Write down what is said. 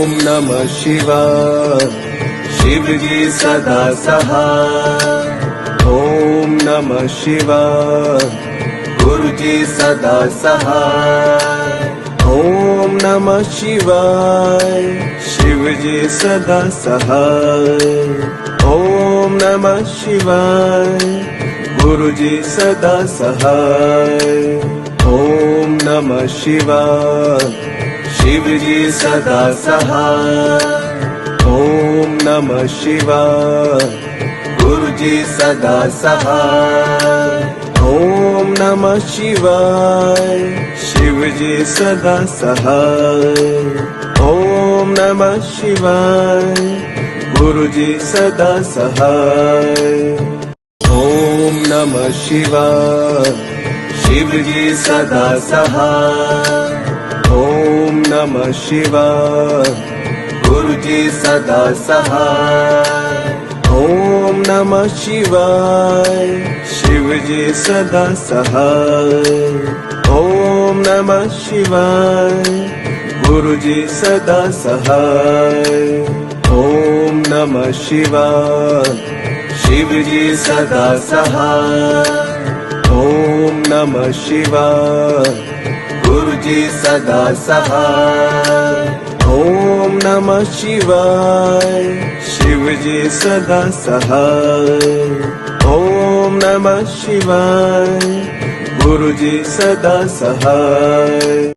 ओम नमः शिवाय शिव जी सदा सहाय। ओम नमः शिवाय गुरु जी सदा सहाय। ओम नमः शिवाय शिव जी सदा सहाय। ओम नमः शिवाय गुरु जी सदा सहाय। ओम नमः शिवाय शिव जी सदा सहाय। ओम नमः शिवाय गुरु जी सदा सहाय। ओम नमः शिवाय शिव जी सदा सहाय। ओम नमः शिवाय गुरु जी सदा सहाय। ओम नमः शिवाय शिव जी सदा सहाय। ओम नमः शिवाय गुरु जी सदा सहाय। ओम नमः शिवाय शिव जी सदा सहाय। ओम नमः शिवाय गुरु जी सदा सहाय। ओम नमः शिवाय शिव जी सदा सहाय। ओम नमः शिवाय गुरु जी सदा सहाय। ओम नमः शिवाय शिव जी सदा सहाय। ओम नमः शिवाय गुरु जी सदा सहाय।